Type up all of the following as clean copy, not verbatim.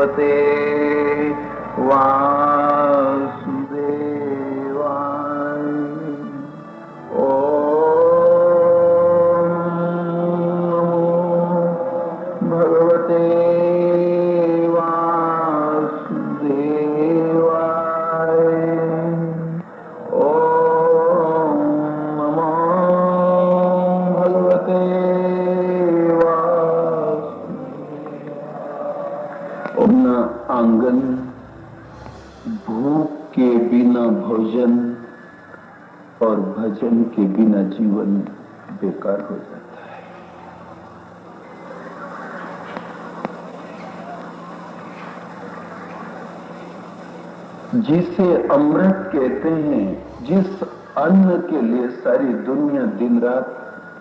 भगवते वासुदेवाय। ओम भगवते वासुदेवाय। ओम नमो भगवते अपना आंगन भूख के बिना भोजन और भजन के बिना जीवन बेकार हो जाता है। जिसे अमृत कहते हैं, जिस अन्न के लिए सारी दुनिया दिन रात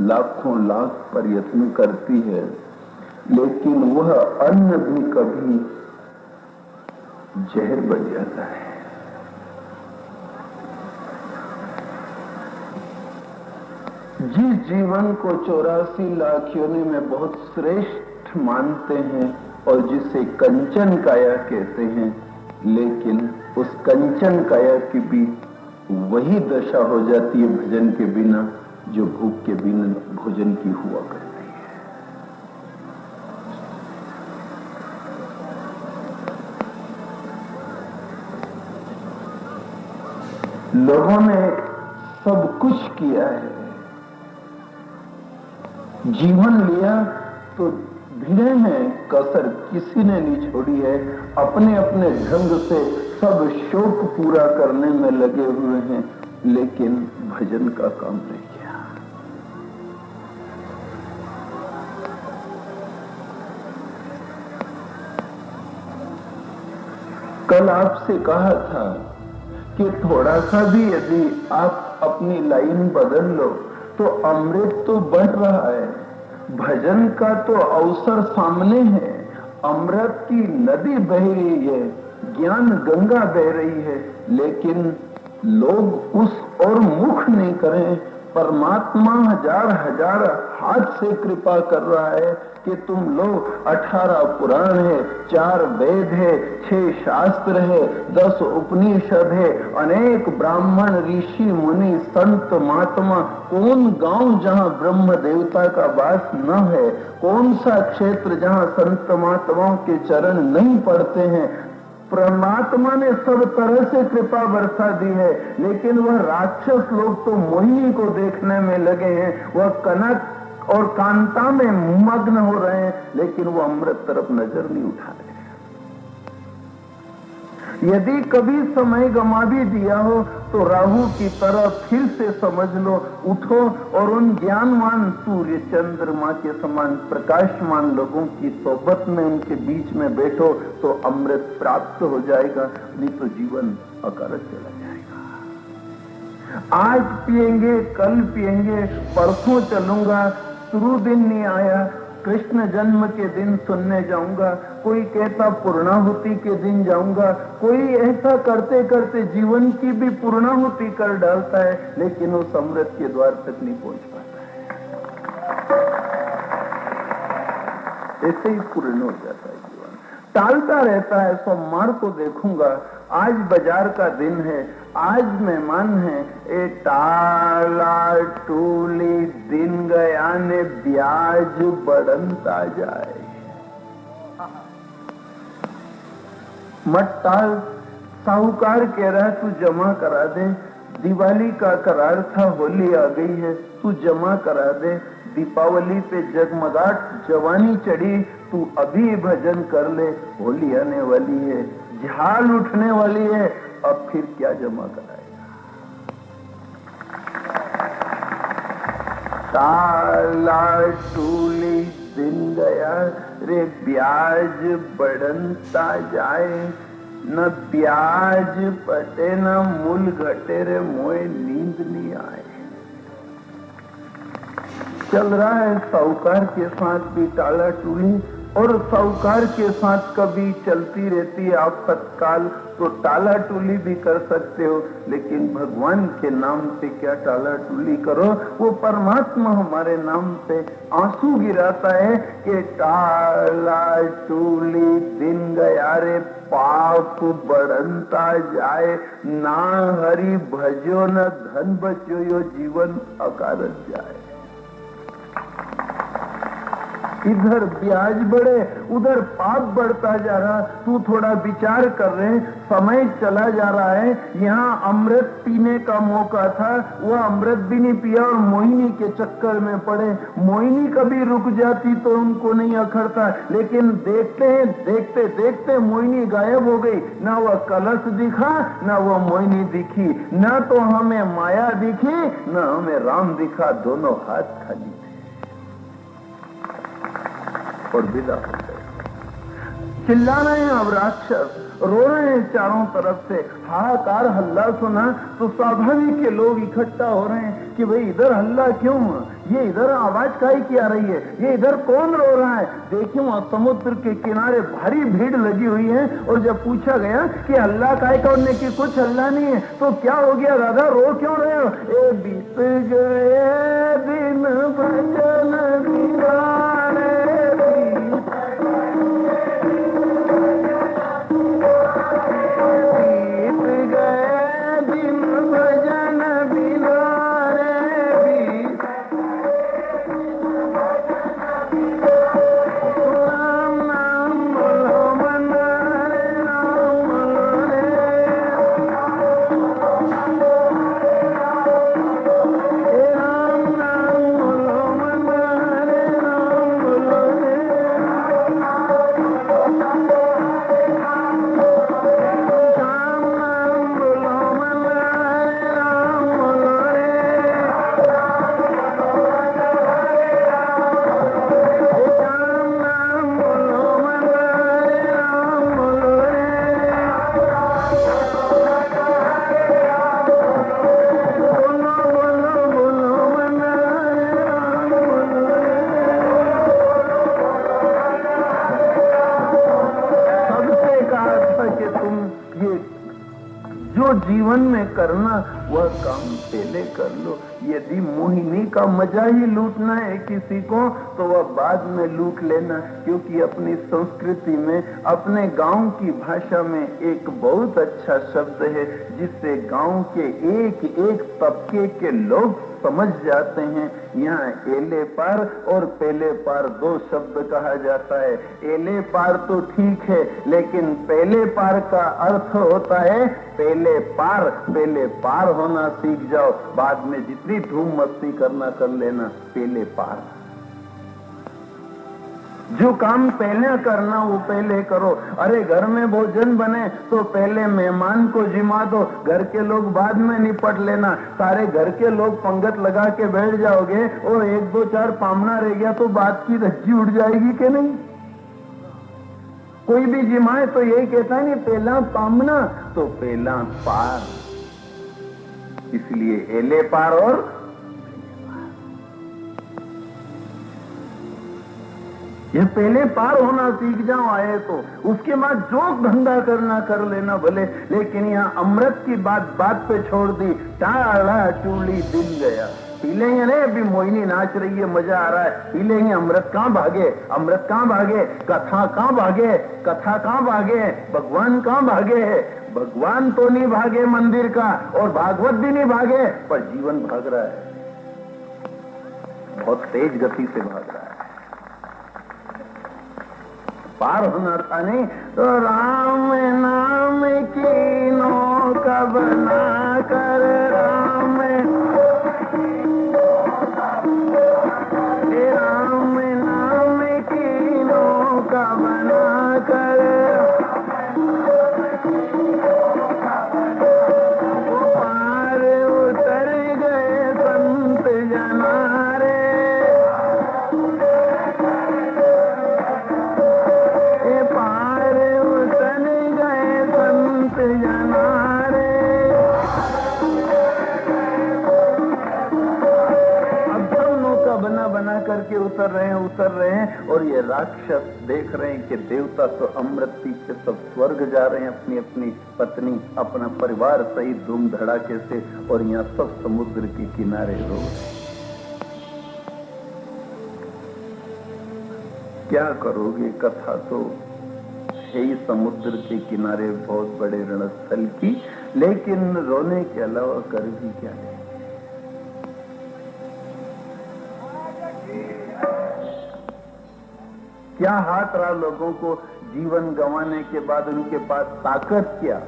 लाखों लाख प्रयत्न करती है, लेकिन वह अन्न भी कभी जहर बन जाता है। जिस जीवन को 84 लाख योनि में बहुत श्रेष्ठ मानते हैं और जिसे कंचन काया कहते हैं, लेकिन उस कंचन काया की भी वही दशा हो जाती है भजन के बिना जो भूख के बिना भोजन की हुआ करती है। लोगों ने सब कुछ किया है, जीवन लिया तो भिड़े हैं, कसर किसी ने नहीं छोड़ी है। अपने अपने ढंग से सब शौक पूरा करने में लगे हुए हैं, लेकिन भजन का काम नहीं किया। कल आपसे कहा था कि थोड़ा सा भी यदि आप अपनी लाइन बदल लो तो अमृत तो बढ़ रहा है, भजन का तो अवसर सामने है, अमृत की नदी बह रही है, ज्ञान गंगा बह रही है, लेकिन लोग उस और मुख नहीं करें। परमात्मा हजार हजार हाथ से कृपा कर रहा है कि तुम लोग 18 पुराण है, 4 वेद है, 6 शास्त्र है, 10 उपनिषद है, अनेक ब्राह्मण ऋषि मुनि संत महात्मा। कौन गांव जहां ब्रह्म देवता का वास न है, कौन सा क्षेत्र जहां संत महात्माओं के चरण नहीं पड़ते हैं। परमात्मा ने सब तरह से कृपा बरसा दी है, लेकिन वह राक्षस लोग तो मोहिनी को देखने में लगे हैं, वह कनक और कांता में मग्न हो रहे हैं, लेकिन वो अमृत तरफ नजर नहीं उठा रहे। यदि कभी समय गमा भी दिया हो तो राहु की तरह फिर से समझ लो, उठो और उन ज्ञानवान सूर्य चंद्रमा के समान प्रकाशमान लोगों की सोबत में उनके बीच में बैठो तो अमृत प्राप्त हो जाएगा, नहीं तो जीवन अकारक चला जाएगा। आज पिएंगे, कल पिएंगे, परसों चलूंगा, शुरू दिन नहीं आया, कृष्ण जन्म के दिन सुनने जाऊंगा, कोई कहता पूर्णाहुति के दिन जाऊंगा, कोई ऐसा करते करते जीवन की भी पूर्णाहुति कर डालता है, लेकिन उस अमृत के द्वार तक नहीं पहुंच पाता है। ऐसे ही पूर्ण हो जाता है जीवन, टालता रहता है। सोमवार को देखूंगा, आज बाजार का दिन है, आज मेहमान है, ए टाला टूली दिन गया ने ब्याज बढ़ता जाए। मत टाल, साहूकार कह रहा है तू जमा करा दे, दिवाली का करार था, होली आ गई है, तू जमा करा दे, दीपावली पे जगमगाट जवानी चढ़ी, तू अभी भजन कर ले, होली आने वाली है, झाल उठने वाली है, अब फिर क्या जमा कराएगा। ताला टूली दिन गया रे ब्याज बढ़ता जाए, न ब्याज पटे न मूल घटे रे मोए नींद नहीं आए। चल रहा है साहूकार के साथ भी टाला टूली, और साहूकार के साथ कभी चलती रहती है आफतकाल, तो टाला टूली भी कर सकते हो, लेकिन भगवान के नाम पे क्या टाला टूली करो। वो परमात्मा हमारे नाम पे आंसू गिराता है कि टाला टूली दिन गया रे, पाप बढ़ता जाए, ना हरि भजो न धन बचो, यो जीवन अकारत जाए। इधर ब्याज बढ़े, उधर पाप बढ़ता जा रहा। तू थोड़ा विचार कर रहे, समय चला जा रहा है। यहाँ अमृत पीने का मौका था, वह अमृत भी नहीं पिया और मोहिनी के चक्कर में पड़े। मोहिनी कभी रुक जाती तो उनको नहीं अखड़ता, लेकिन देखते देखते मोहिनी गायब हो गई। ना वह कलश दिखा, ना वह मोहिनी दिखी, ना तो हमें माया दिखी, ना हमें राम दिखा। दोनों हाथ खाली और विदा हो गए। चिल्ला रहे हैं अब राक्षस, रो रहे हैं चारों तरफ से। हाहाकार हल्ला सुना तो स्वाभाविक के लोग इकट्ठा हो रहे हैं कि भाई इधर हल्ला क्यों, ये इधर आवाज काहे की आ रही है, ये इधर कौन रो रहा है। देखिए वहां समुद्र के किनारे भारी भीड़ लगी हुई है। और जब पूछा गया कि हल्ला काहे करने की, कुछ हल्ला नहीं है, तो क्या हो गया दादा, रो क्यों रहे हो। ए बीत गए दिन भजन बिगाड़े, जीवन में करना वह काम पहले कर लो। यदि मोहिनी का मजा ही लूटना है किसी को, तो वह बाद में लूट लेना। क्योंकि अपनी संस्कृति में, अपने गांव की भाषा में एक बहुत अच्छा शब्द है जिससे गांव के एक एक तबके के लोग समझ जाते हैं। यहाँ एले पार और पहले पार दो शब्द कहा जाता है। एले पार तो ठीक है, लेकिन पहले पार का अर्थ होता है पहले पार होना सीख जाओ, बाद में जितनी धूम मस्ती करना कर लेना। पहले पार, जो काम पहले करना वो पहले करो। अरे घर में भोजन बने तो पहले मेहमान को जिमा दो, घर के लोग बाद में निपट लेना। सारे घर के लोग पंगत लगा के बैठ जाओगे और एक दो चार पामना रह गया तो बात की धज्जी उड़ जाएगी कि नहीं। कोई भी जिमाए तो यही कहता है नहीं, पहला पामना तो पहला पार। इसलिए एले पार और ये पहले पार होना सीख जाओ आए तो, उसके बाद जो धंधा करना कर लेना भले। लेकिन यहाँ अमृत की बात पे छोड़ दी। टाला टूली दिन गया, पी लेंगे नहीं, अभी मोहिनी नाच रही है, मजा आ रहा है, पी लेंगे। अमृत कहाँ भागे, अमृत कहाँ भागे, कथा कहाँ भागे, कथा कहाँ भागे, भगवान कहाँ भागे है। भगवान तो नहीं भागे मंदिर का, और भागवत भी नहीं भागे, पर जीवन भाग रहा है, बहुत तेज गति से भाग रहा है। पार होना था नहीं तो राम नाम की नौका बना कर, राम नाम की नौका बना कर वो पार उतर गए संत जनारे। बना करके उतर रहे हैं और ये राक्षस देख रहे हैं कि देवता तो अमृत पी के सब स्वर्ग जा रहे हैं, अपनी अपनी पत्नी अपना परिवार सहित धूम धड़ाके से, और यहाँ सब समुद्र के किनारे रो रहे हैं। क्या करोगे? कथा तो है ही समुद्र के किनारे बहुत बड़े रणस्थल की, लेकिन रोने के अलावा कर भी क्या है? क्या हाथ रहा लोगों को जीवन गंवाने के बाद? उनके पास ताकत क्या,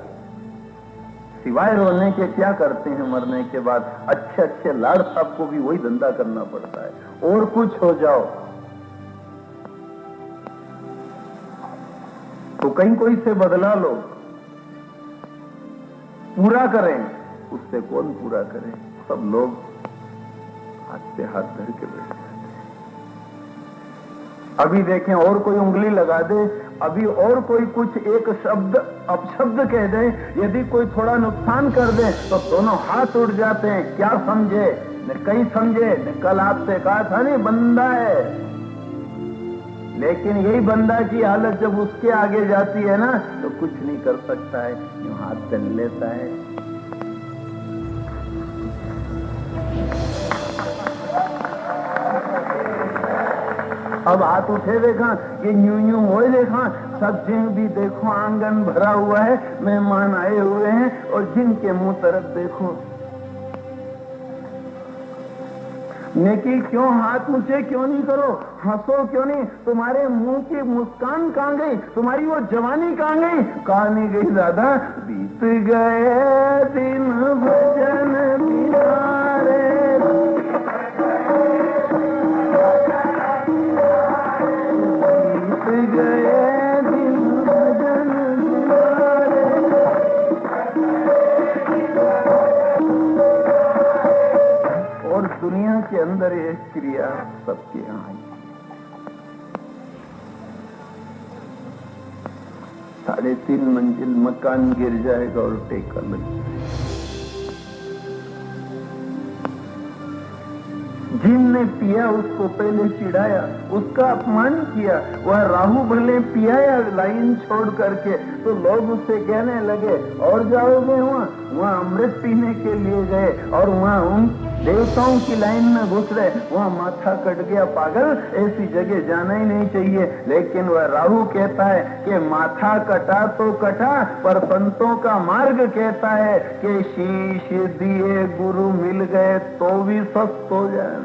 सिवाय रोने के क्या करते हैं मरने के बाद? अच्छे अच्छे लाड़ साहब को भी वही धंधा करना पड़ता है, और कुछ हो जाओ तो कहीं कोई से बदला लो, पूरा करें, उससे कौन पूरा करे? सब लोग हाथ पे हाथ धर के बैठ जाते हैं। अभी देखें, और कोई उंगली लगा दे, अभी और कोई कुछ एक शब्द अपशब्द कह दे, यदि कोई थोड़ा नुकसान कर दे तो दोनों हाथ उड़ जाते हैं। क्या समझे न कहीं समझे न, कल आपसे कहा था नहीं बंदा है, लेकिन यही बंदा की हालत जब उसके आगे जाती है ना तो कुछ नहीं कर सकता है, यूं हाथ चल लेता है। अब हाथ उठे देखा, ये न्यू न्यू हो देखा, सब्जी भी देखो आंगन भरा हुआ है, मेहमान आए हुए हैं, और जिनके मुंह तरफ देखो नेकी क्यों, हाथ ऊंचे क्यों नहीं करो, हंसो क्यों नहीं? तुम्हारे मुंह की मुस्कान कहां गई? तुम्हारी वो जवानी कहां गई? कहां नहीं गई दादा? बीत गए दिन भजन बिहारे, बीत गए दिन भजन बिहारे। और दुनिया के अंदर एक क्रिया सबके यहाँ आई। 3.5 मंजिल मकान गिर जाएगा और टेका लग जाएगा। जिनने पिया उसको पहले चिढ़ाया, उसका अपमान किया, वह राहु भले पियाया लाइन छोड़ करके, तो लोग उससे कहने लगे और जाओगे वहाँ अमृत पीने के लिए गए, और वहाँ उन देवताओं की लाइन में घुस रहे, वहाँ माथा कट गया। पागल, ऐसी जगह जाना ही नहीं चाहिए। लेकिन वह राहु कहता है कि माथा कटा तो कटा, पर संतों का मार्ग कहता है कि शीश दिए गुरु मिल गए तो भी सस्त हो जाए।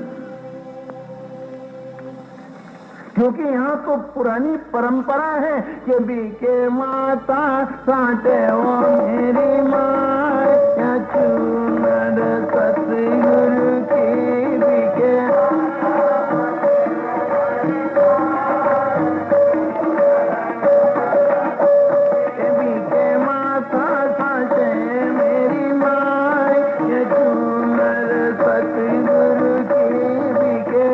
क्योंकि यहाँ तो पुरानी परंपरा है कि बीके माता साटे वो मेरी माँ, चूनर सतगुरु की बीके, बीके माता साटे मेरी माँ, चूनर सतगुरु की बीके।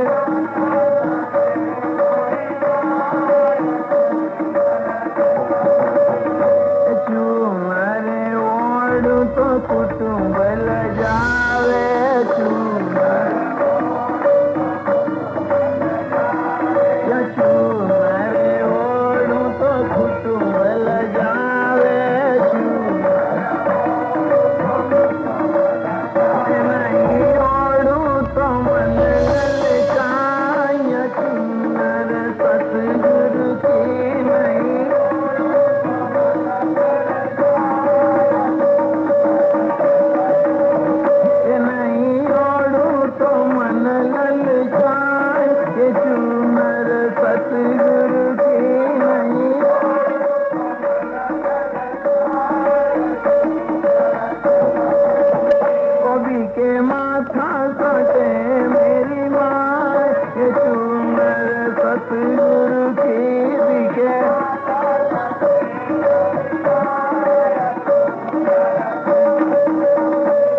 तो कुटुंब ल जावे चूनर, या चूनर ओढ़ू तो कुटुंब ल जावे चूनर, नहीं ओढ़ू तो मन ललचाए चूनर सतगुरु की नहीं। के माथा साटे मेरी माँ, ये चूनर सतगुरु की बिके।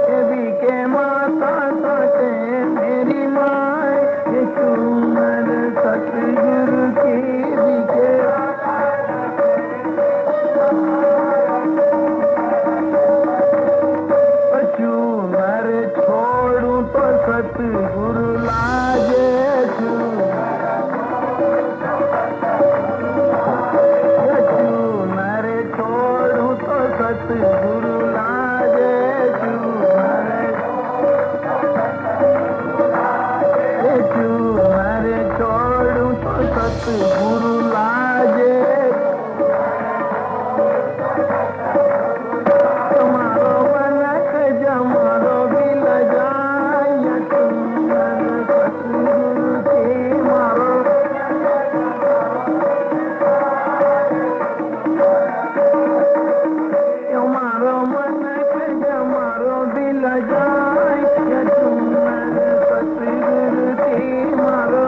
ये बिके माथा साटे मेरी माँ, ये चूनर सतगुरु की बिके। सतगुरु लागे सतगुरु लाजे तुम्हारो बनक जमारो बिल जाय चुनर सतगुरु के मारो तुम्हारो बनक जमारो बिल जाय चुनर सतगुरु के मारो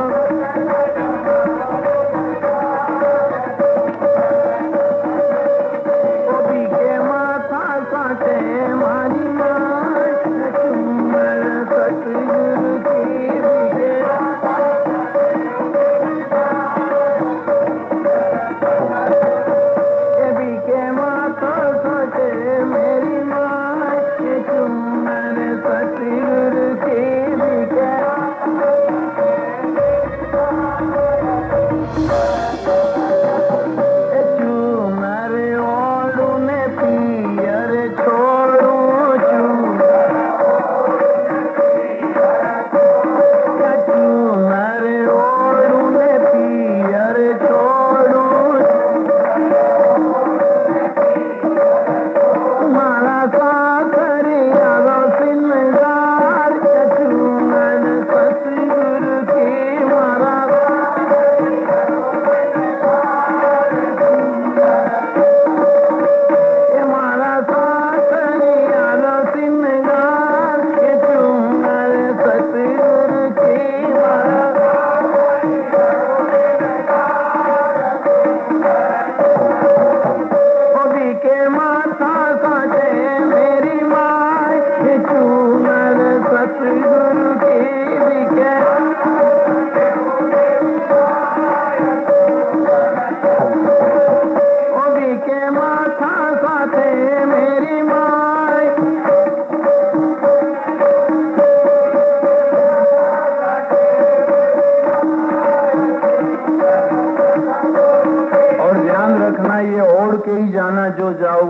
जो जाओ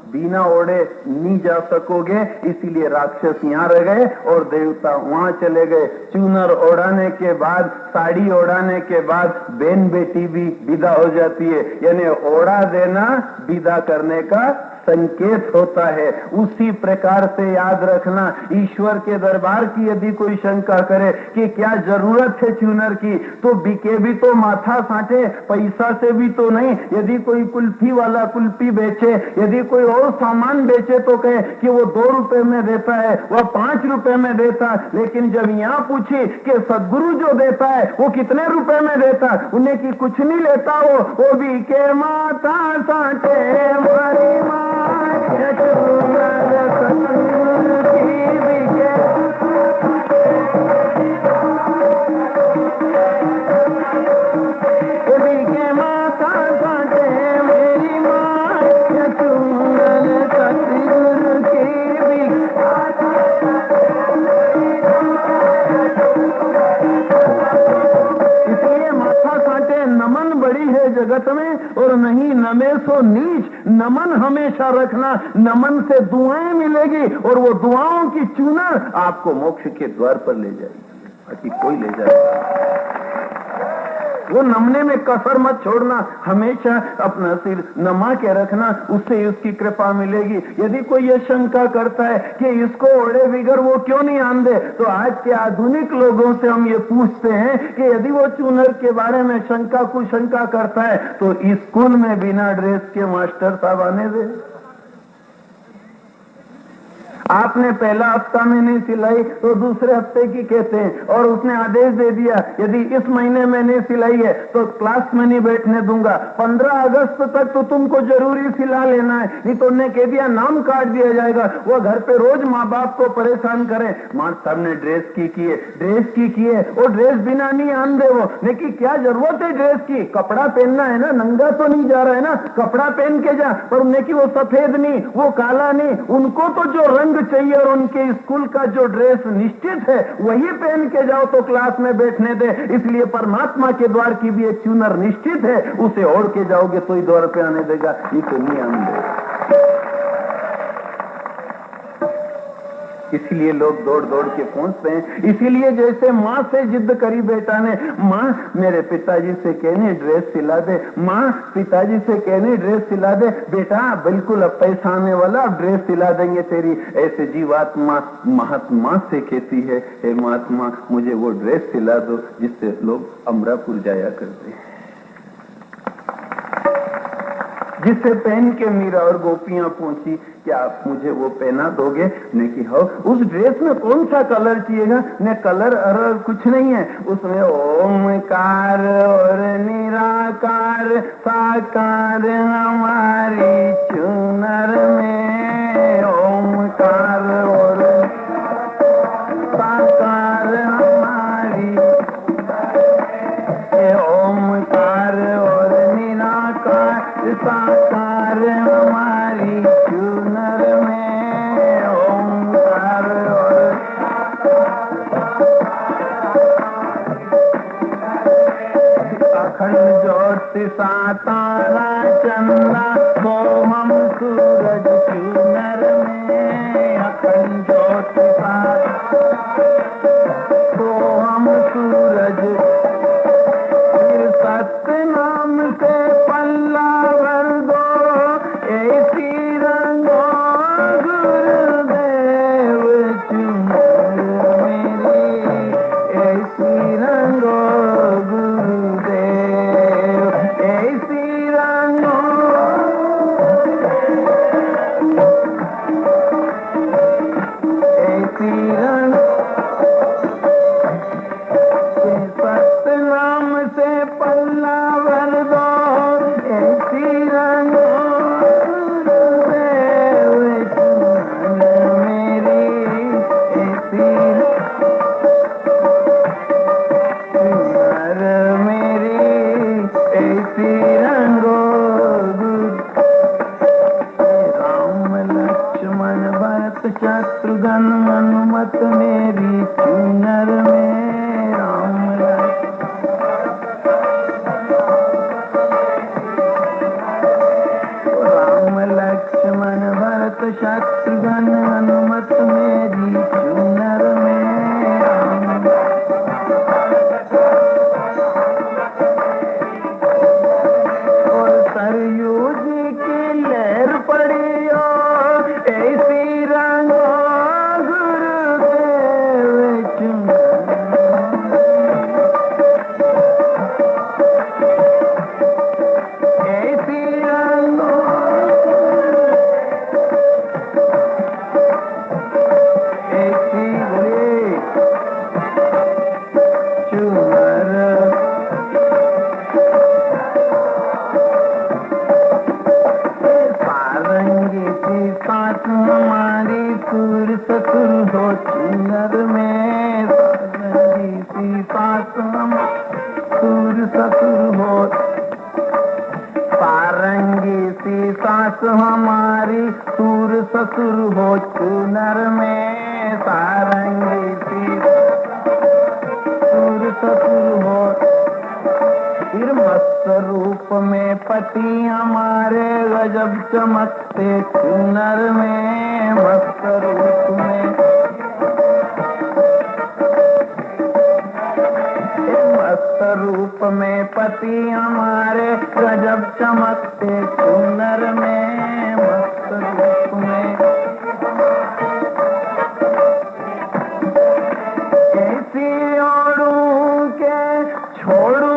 बिना ओढ़े नहीं जा सकोगे, इसीलिए राक्षस यहाँ रह गए और देवता वहाँ चले गए। चूनर ओढ़ाने के बाद, साड़ी ओढ़ाने के बाद बहन बेटी भी विदा हो जाती है, यानी ओढ़ा देना विदा करने का संकेत होता है। उसी प्रकार से याद रखना, ईश्वर के दरबार की यदि कोई शंका करे कि क्या जरूरत है चूनर की, तो बिके भी तो माथा साटे, पैसा से भी तो नहीं। यदि कोई कुल्फी वाला कुल्फी बेचे, यदि कोई और सामान बेचे तो कहे कि वो 2 रुपए में देता है, वह 5 रुपए में देता है। लेकिन जब यहाँ पूछी कि सदगुरु जो देता है वो कितने रुपए में देता, उन्हें की कुछ नहीं लेता, वो बिके माथा साटे मारी माँ जगत में और नहीं नमे सो नीच। नमन हमेशा रखना, नमन से दुआएं मिलेगी और वो दुआओं की चूनर आपको मोक्ष के द्वार पर ले जाएगी, बाकी कोई ले जाएगा। वो नमने में कसर मत छोड़ना, हमेशा अपना सिर नमा के रखना, उससे उसकी कृपा मिलेगी। यदि कोई ये शंका करता है कि इसको ओढ़े बिगर वो क्यों नहीं आंदे, तो आज के आधुनिक लोगों से हम ये पूछते हैं कि यदि वो चूनर के बारे में शंका कुशंका करता है तो स्कूल में बिना ड्रेस के मास्टर साहब आने दे। आपने पहला हफ्ता में नहीं सिलाई तो दूसरे हफ्ते की कहते हैं, और उसने आदेश दे दिया यदि इस महीने में नहीं सिलाई है तो क्लास में नहीं बैठने दूंगा, 15 अगस्त तक तो तुमको जरूरी सिला लेना है, नहीं तो उन्हें कह दिया नाम काट दिया जाएगा। वो घर पे रोज माँ बाप को परेशान करें, माँ साहब ने ड्रेस की है, वो ड्रेस बिना नहीं आन दे। वो लेकिन क्या जरूरत है ड्रेस की, कपड़ा पहनना है ना, नंगा तो नहीं जा रहा है ना, कपड़ा पहन के जा। पर उन्हें की वो सफेद नहीं, वो काला नहीं, उनको तो जो रंग चाहिए और उनके स्कूल का जो ड्रेस निश्चित है वही पहन के जाओ तो क्लास में बैठने दे। इसलिए परमात्मा के द्वार की भी एक चूनर निश्चित है, उसे ओढ़ के जाओगे तो ही द्वार पे आने देगा, ये तो नहीं आने देगा। इसलिए लोग दौड़ दौड़ के पहुंचते हैं। इसीलिए जैसे माँ से जिद करी बेटा ने, माँ मेरे पिताजी से कहने ड्रेस सिला दे, माँ पिताजी से कहने ड्रेस सिला दे, बेटा बिल्कुल अब पैसा आने वाला, अब ड्रेस सिला देंगे तेरी। ऐसे जीवात्मा महात्मा से कहती है, हे महात्मा मुझे वो ड्रेस सिला दो जिससे लोग अमरापुर जाया करते हैं, जिससे पहन के मीरा और गोपियां पहुंची। क्या आप मुझे वो पहना दोगे? ने कि हो। उस ड्रेस में कौन सा कलर चाहिएगा? ने कलर और कुछ नहीं है, उसमें ओमकार और निराकार साकार हमारी चुनर में, ओमकार और साकार हमारी, ओमकार और निराकार साकार हमारी चुनर में, ओमकार और अखंड ज्योति सा तारा चंद्रा को हम सूरज चुनर में, अखंड ज्योति सा को हम सूरज, फिर सत्य नाम से पल्ला भर दो ऐसी रंगो गुरुदेव चुनर मेरी, ऐसी रंगो गुरुदेव, ऐसी रंगो, ऐसी रंग सत्य नाम से पल्ला भर दो ऐसी रंगो गुरुदेव चुनर मेरी, ऐसी चुनर मेरी, ऐसी रंगो राम लक्ष्मण भरत शत्रुघ्न हनुमत मेरी चुनर में, लक्ष्मण भरत शत्रुघ्न हनुमत मेरी चुनर में, और सरयू जी की लहर पड़ी हो ऐसी रंगो गुरुदेव चुनर, ऐसी रंगो, हमारी सुर ससुर हो चुनर में, सारंगी सी सास सुर ससुर हो, सारंगी सी सास हमारी सुर ससुर हो चुनर में, सारंगी सी सुर ससुर हो, फिर मस्त रूप में पति हमारे गजब चमकते चुनर में, मस्त रूप में, मस्त रूप में पति हमारे गजब चमकते चुनर में, मस्त रूप में, ऐसी ओढ़ूं के छोड़ू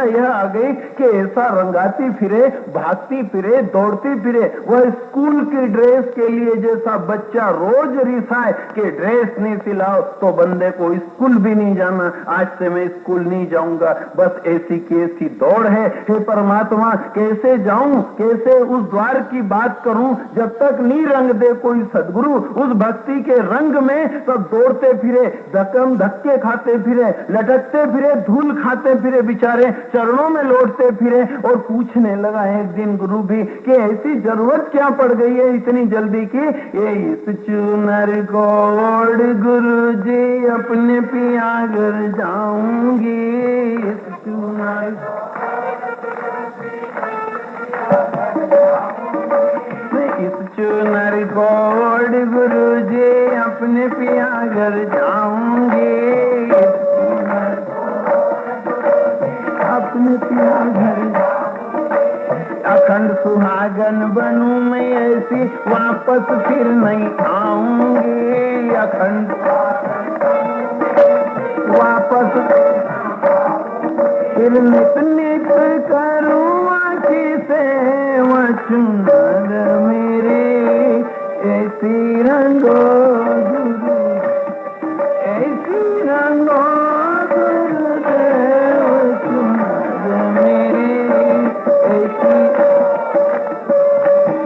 यह आ गई कि ऐसा रंगाती फिरे, भागती फिरे, दौड़ती फिरे, वह स्कूल की ड्रेस के लिए जैसा बच्चा रोज रिसाए कि ड्रेस नहीं सिलाओ तो बंदे को स्कूल भी नहीं जाना, आज से मैं स्कूल नहीं जाऊंगा, बस ऐसी की ऐसी दौड़ है। हे परमात्मा कैसे जाऊं, कैसे उस द्वार की बात करूं जब तक नहीं रंग दे कोई सदगुरु उस भक्ति के रंग में, सब दौड़ते फिरे, धक्के खाते फिरे, लटकते फिरे, धूल खाते फिरे, बेचारे चरणों में लौटते दौड़ते फिरे। और पूछने लगा एक दिन गुरु भी कि ऐसी जरूरत क्या पड़ गई है इतनी जल्दी की? ये इस चूनर को ओढ़ गुरु जी अपने पिया घर जाऊंगी। इस चूनर को ओढ़ गुरु जी अपने पिया घर जाऊंगी। अपने पिया घर अखंड सुहागन बनूं मैं ऐसी वापस फिर नहीं आऊंगी। अखंड वापस फिर नित नित करूं आँखी से वचन मेरे ऐसी रंगो गुरु ऐसी रंगो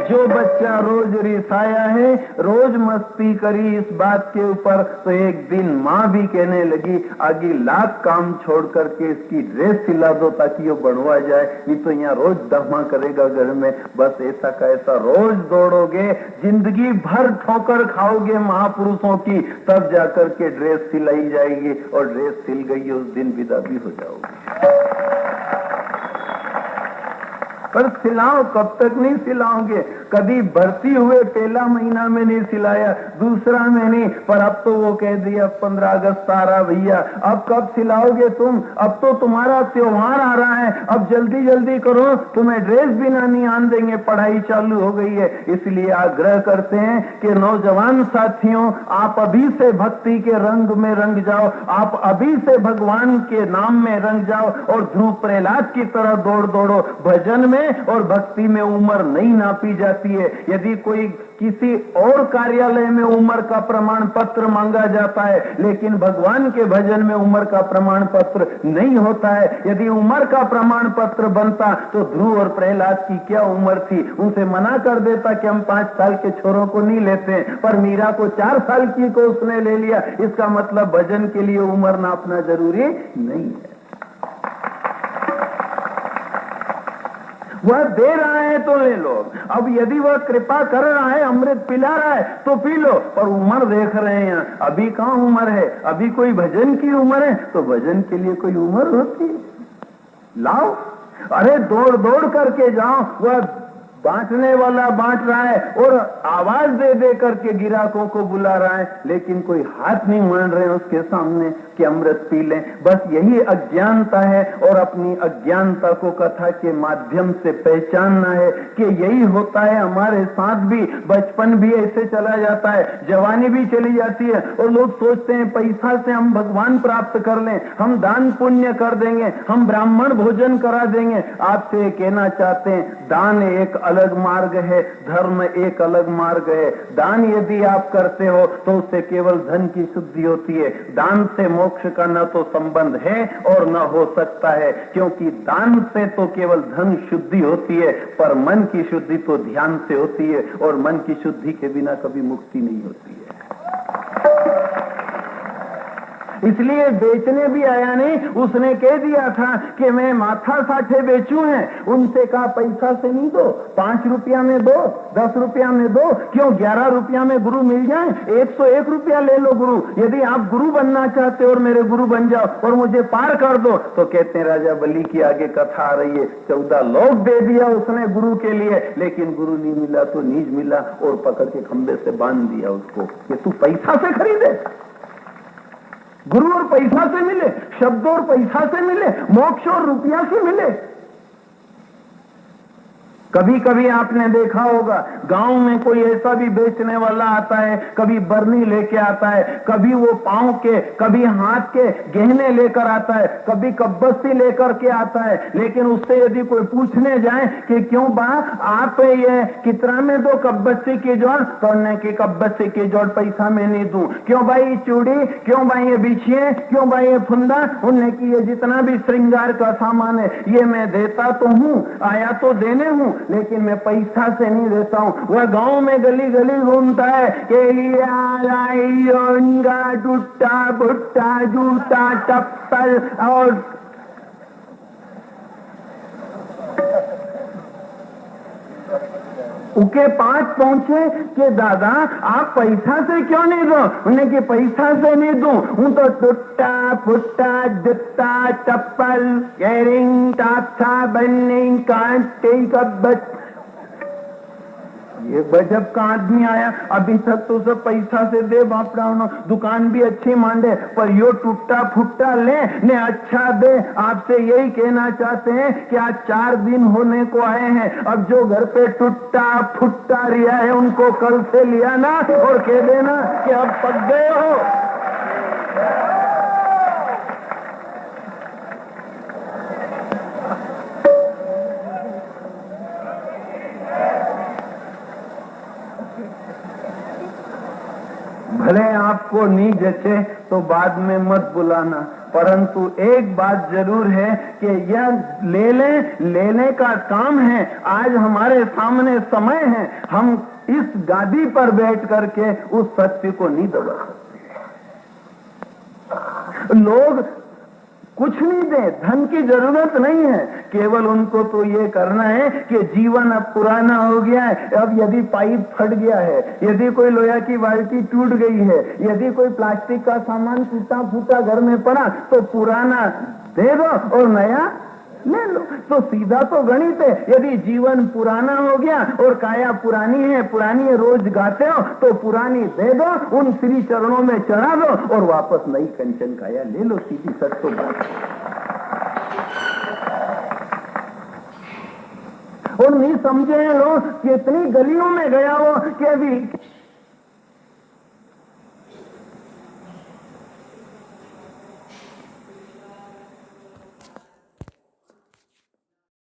जो बच्चा रोज रिसाया है, रोज मस्ती करी इस बात के ऊपर, तो एक दिन माँ भी कहने लगी आगे लाख काम छोड़ करके इसकी ड्रेस सिला दो ताकि वो बढ़वा जाए, नहीं तो यहाँ रोज दमा करेगा घर में। बस ऐसा का ऐसा रोज दौड़ोगे, जिंदगी भर ठोकर खाओगे महापुरुषों की, तब जाकर के ड्रेस सिलाई जाएगी। और ड्रेस सिल गई उस दिन विदा भी हो जाओगे। पर सिलाओ कब तक नहीं सिलाओगे? कभी भर्ती हुए पहला महीना में नहीं सिलाया, दूसरा में नहीं, पर अब तो वो कह दिया 15 अगस्त आ रहा भैया, अब कब सिलाओगे तुम? अब तो तुम्हारा त्योहार आ रहा है, अब जल्दी जल्दी करो, तुम्हें ड्रेस भी नहीं आन देंगे, पढ़ाई चालू हो गई है। इसलिए आग्रह करते हैं कि नौजवान साथियों, आप अभी से भक्ति के रंग में रंग जाओ, आप अभी से भगवान के नाम में रंग जाओ और ध्रुव प्रहलाद की तरह दौड़ो। भजन में और भक्ति में उम्र नहीं नापी जाती है। यदि कोई किसी और कार्यालय में उम्र का प्रमाण पत्र मांगा जाता है, लेकिन भगवान के भजन में उम्र का प्रमाण पत्र नहीं होता है। यदि उम्र का प्रमाण पत्र बनता तो ध्रुव और प्रहलाद की क्या उम्र थी? उनसे मना कर देता कि हम 5 साल के छोरों को नहीं लेते, पर मीरा को 4 साल की को उसने ले लिया। इसका मतलब भजन के लिए उम्र नापना जरूरी नहीं है। वह दे रहा है तो ले लो, अब यदि वह कृपा कर रहा है, अमृत पिला रहा है तो पी लो, पर उम्र देख रहे हैं यहाँ, अभी कहाँ उम्र है? अभी कोई भजन की उम्र है? तो भजन के लिए कोई उम्र होती है? लाओ, अरे दौड़ दौड़ करके जाओ। वह बांटने वाला बांट रहा है और आवाज दे दे करके गिराकों को बुला रहा है, लेकिन कोई हाथ नहीं मान रहे उसके सामने कि अमृत पी लें। बस यही अज्ञानता है, और अपनी अज्ञानता को कथा के माध्यम से पहचानना है कि यही होता है हमारे साथ भी। बचपन भी ऐसे चला जाता है, जवानी भी चली जाती है, और लोग सोचते हैं पैसा से हम भगवान प्राप्त कर लें, हम दान पुण्य कर देंगे, हम ब्राह्मण भोजन करा देंगे। आपसे कहना चाहते हैं, दान एक अलग मार्ग है, धर्म एक अलग मार्ग है। दान यदि आप करते हो तो उससे केवल धन की शुद्धि होती है। दान से मोक्ष का न तो संबंध है और न हो सकता है, क्योंकि दान से तो केवल धन शुद्धि होती है, पर मन की शुद्धि तो ध्यान से होती है, और मन की शुद्धि के बिना कभी मुक्ति नहीं होती है। इसलिए बेचने भी आया नहीं, उसने कह दिया था कि मैं माथा साठे बेचू हैं। उनसे कहा पैसा से नहीं दो, 5 रुपया में दो, 10 रुपया में दो, क्यों 11 रुपया में गुरु मिल जाए? 101 रुपया ले लो गुरु। यदि आप गुरु बनना चाहते हो और मेरे गुरु बन जाओ और मुझे पार कर दो, तो कहते हैं राजा बलि की आगे कथा आ रही है, 14 लोग दे दिया उसने गुरु के लिए, लेकिन गुरु नहीं मिला तो नीच मिला, और पकड़ के खंबे से बांध दिया उसको कि तू पैसा से खरीदे। गुरु और पैसा से मिले, शब्द और पैसा से मिले, मोक्ष और रुपया से मिले। कभी कभी आपने देखा होगा गांव में कोई ऐसा भी बेचने वाला आता है, कभी बरनी लेके आता है, कभी वो पांव के, कभी हाथ के गहने लेकर आता है, कभी कब्बस्ती लेकर के आता है, लेकिन उससे यदि कोई पूछने जाए कि क्यों बा आप ये कितना में दो कब्बस्ती की जोड़, तो उन्हें की कब्बस्ती की जोड़ पैसा में नहीं दूं। क्यों भाई चूड़ी, क्यों भाई ये बिछिए, क्यों भाई ये फुंदा, उन्हें की ये जितना भी श्रृंगार का सामान है ये मैं देता तो हूं, आया तो देने हूं, लेकिन मैं पैसा से नहीं देता हूं। वह गांव में गली गली घूमता है कि टूटा भुट्टा जूता चप्पल और उनके पास पहुंचे कि दादा आप पैसा से क्यों नहीं दो? उन्हें कि पैसा से नहीं दूं, हूं तो टूटा फुट्टा जूता चप्पल इयरिंग टाथा बनिंग कांटे कब्बत। ये गजब का आदमी आया, अभी तक तो सब पैसा से दे बापड़ा, दुकान भी अच्छी मांडे, पर यो टूटा फुट्टा ले ने अच्छा दे। आपसे यही कहना चाहते हैं कि आज 4 दिन होने को आए हैं, अब जो घर पे टूटा फुट्टा रिया है उनको कल से लिया ना और कह देना कि अब पक गए हो। भले आपको नहीं जचे तो बाद में मत बुलाना, परंतु एक बात जरूर है कि यह लेने का काम है। आज हमारे सामने समय है, हम इस गादी पर बैठ करके उस सत्य को नहीं दबा सकते। लोग कुछ नहीं दे, धन की जरूरत नहीं है, केवल उनको तो ये करना है कि जीवन अब पुराना हो गया है। अब यदि पाइप फट गया है, यदि कोई लोहा की बाल्टी टूट गई है, यदि कोई प्लास्टिक का सामान टूटा फूटा घर में पड़ा, तो पुराना दे दो और नया ले लो। तो सीधा तो गणित है। यदि जीवन पुराना हो गया और काया पुरानी है रोज गाते हो, तो पुरानी दे दो, उन श्री चरणों में चढ़ा दो और वापस नई कंचन काया ले लो। सीधी सच तो बात। और नहीं समझे लोग, कितनी गलियों में गया वो कि अभी